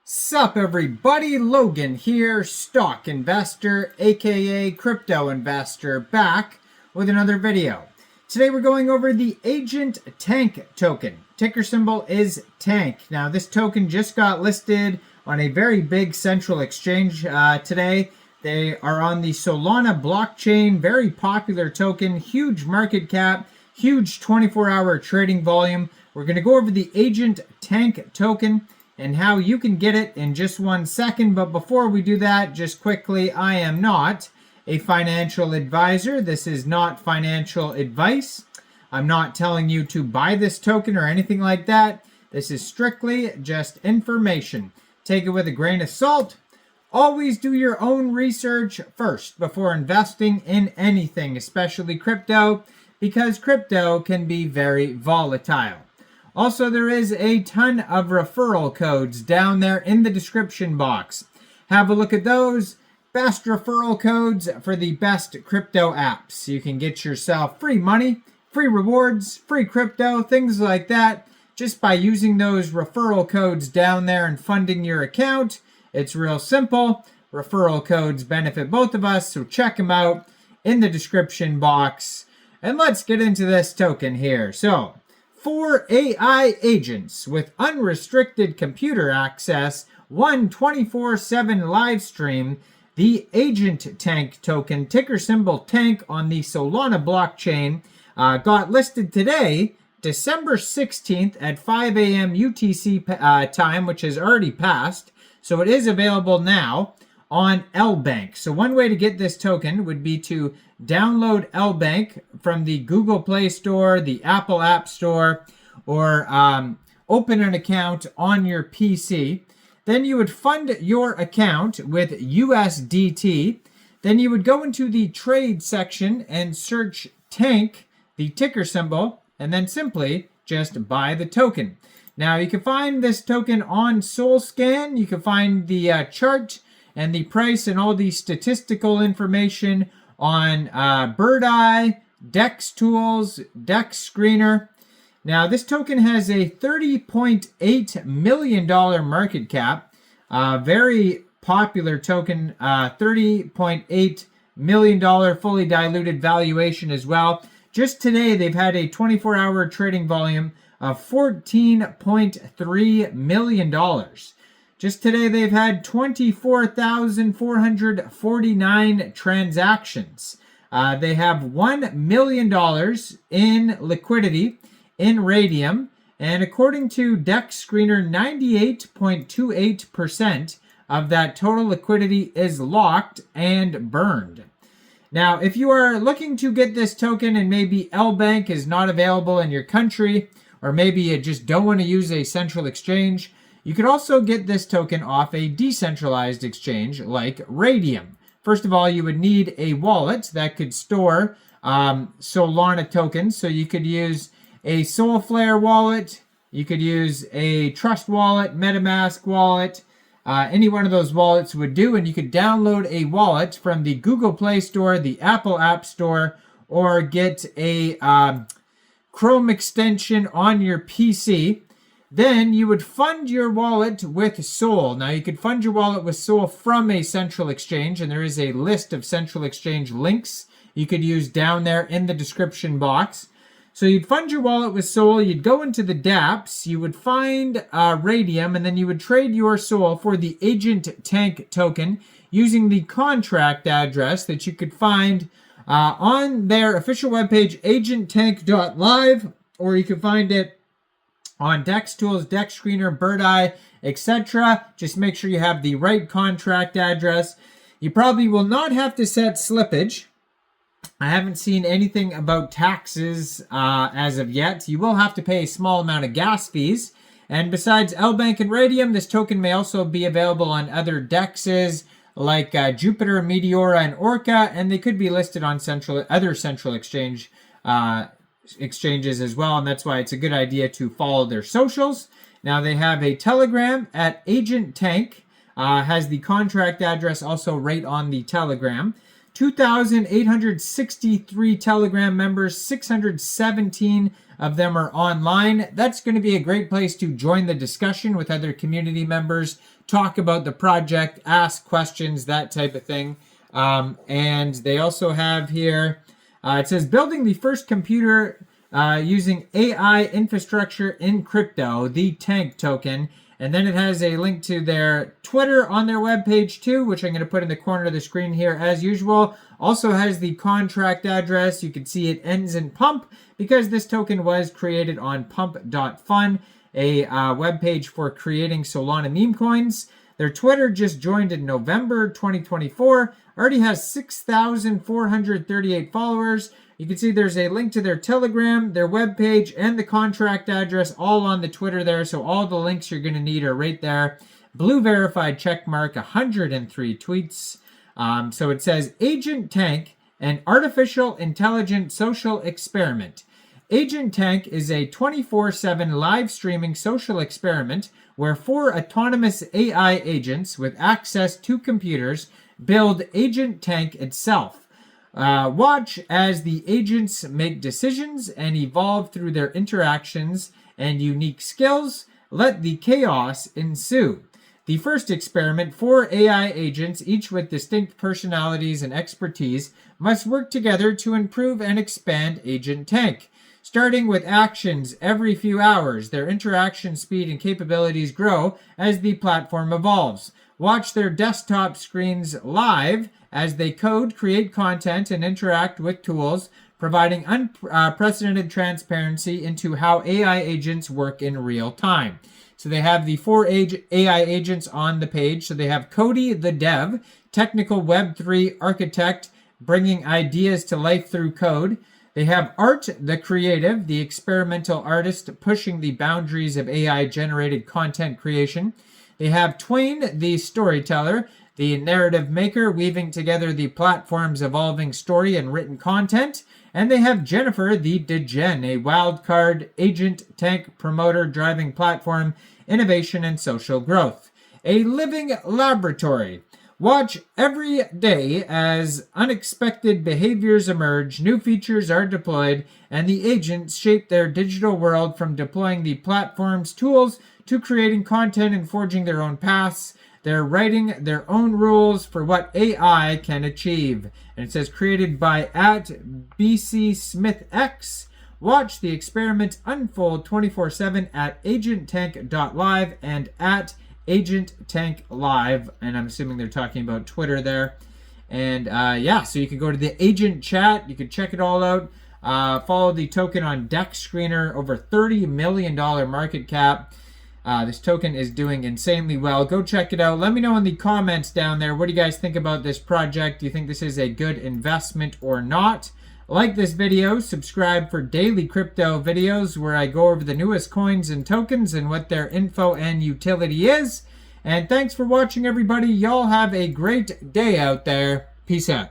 Sup everybody, Logan here, stock investor aka crypto investor, back with another video. Today we're going over the Agenttank token. Ticker symbol is TANK. Now this token just got listed on a very big central exchange today. They are on the Solana blockchain, very popular token, huge market cap, huge 24-hour trading volume. We're going to go over the Agenttank token and how you can get it in just 1 second. But before we do that, just quickly, I am not a financial advisor. This is not financial advice. I'm not telling you to buy this token or anything like that. This is strictly just information. Take it with a grain of salt. Always do your own research first before investing in anything, especially crypto, because crypto can be very volatile. Also, there is a ton of referral codes down there in the description box. Have a look at those. Best referral codes for the best crypto apps. You can get yourself free money, free rewards, free crypto, things like that, just by using those referral codes down there and funding your account. It's real simple. Referral codes benefit both of us, so check them out in the description box. And let's get into this token here. So, 4 AI agents with unrestricted computer access, one 24/7 live stream, the Agenttank token, ticker symbol TANK, on the Solana blockchain, got listed today, December 16th at 5 a.m. UTC time, which has already passed. So it is available now on Lbank. So one way to get this token would be to download Lbank from the Google Play Store, the Apple App Store, or open an account on your PC. Then you would fund your account with USDT. Then you would go into the trade section and search TANK, the ticker symbol, and then simply just buy the token. Now you can find this token on SolScan. You can find the chart and the price and all the statistical information on Bird Eye, Dex Tools, Dex Screener. Now this token has a $30.8 million market cap. Very popular token, $30.8 million fully diluted valuation as well. Just today they've had a 24-hour trading volume of $14.3 million. Just today, they've had 24,449 transactions. They have $1 million in liquidity in Raydium. And according to Dex Screener, 98.28% of that total liquidity is locked and burned. Now, if you are looking to get this token and maybe Lbank is not available in your country, or maybe you just don't want to use a central exchange, you could also get this token off a decentralized exchange like Raydium. First of all, you would need a wallet that could store Solana tokens. So you could use a Solflare wallet, you could use a Trust wallet, MetaMask wallet, any one of those wallets would do, and you could download a wallet from the Google Play Store, the Apple App Store, or get a Chrome extension on your PC. Then you would fund your wallet with Sol. Now you could fund your wallet with Sol from a central exchange, and there is a list of central exchange links you could use down there in the description box. So you'd fund your wallet with Sol, you'd go into the dApps, you would find Raydium, and then you would trade your Sol for the Agenttank token using the contract address that you could find on their official webpage, agenttank.live, or you can find it on Dex Tools, Dex Screener, Bird Eye, etc. Just make sure you have the right contract address. You probably will not have to set slippage. I haven't seen anything about taxes as of yet. You will have to pay a small amount of gas fees. And besides Lbank and Raydium, this token may also be available on other dexes like Jupiter, Meteora, and Orca, and they could be listed on other central exchanges as well, and that's why it's a good idea to follow their socials. Now they have a Telegram at Agenttank, has the contract address also right on the Telegram. 2,863 Telegram members, 617 of them are online. That's going to be a great place to join the discussion with other community members, talk about the project, ask questions, that type of thing. And they also have here, it says building the first computer using AI infrastructure in crypto, the Tank token. And then it has a link to their Twitter on their webpage too, which I'm going to put in the corner of the screen here as usual. Also has the contract address. You can see it ends in pump because this token was created on pump.fun, a webpage for creating Solana meme coins. Their Twitter just joined in November 2024. Already has 6,438 followers. You can see there's a link to their Telegram, their webpage, and the contract address all on the Twitter there. So all the links you're going to need are right there. Blue verified checkmark, 103 tweets. So it says Agenttank, an artificial intelligent social experiment. Agenttank is a 24/7 live streaming social experiment where 4 autonomous AI agents with access to computers build Agenttank itself. Watch as the agents make decisions and evolve through their interactions and unique skills. Let the chaos ensue. The first experiment, 4 AI agents, each with distinct personalities and expertise, must work together to improve and expand Agenttank. Starting with actions every few hours, their interaction speed and capabilities grow as the platform evolves. Watch their desktop screens live as they code, create content, and interact with tools, providing unprecedented transparency into how AI agents work in real time. So they have the 4 AI agents on the page. So they have Cody the dev, technical Web3 architect, bringing ideas to life through code. They have Art the creative, the experimental artist, pushing the boundaries of AI-generated content creation. They have Twain the storyteller, the narrative maker, weaving together the platform's evolving story and written content. And they have Jennifer the degen, a wildcard Agenttank promoter driving platform innovation and social growth. A living laboratory. Watch every day as unexpected behaviors emerge, new features are deployed, and the agents shape their digital world from deploying the platform's tools to creating content and forging their own paths. They're writing their own rules for what AI can achieve. And it says created by @BCSmithX. Watch the experiment unfold 24/7 at agenttank.live and at Agenttank Live. And I'm assuming they're talking about Twitter there. And yeah, so you can go to the agent chat. You can check it all out. Follow the token on Dex Screener, over $30 million market cap. This token is doing insanely well. Go check it out. Let me know in the comments down there. What do you guys think about this project? Do you think this is a good investment or not? Like this video, subscribe for daily crypto videos where I go over the newest coins and tokens and what their info and utility is. And thanks for watching, everybody. Y'all have a great day out there. Peace out.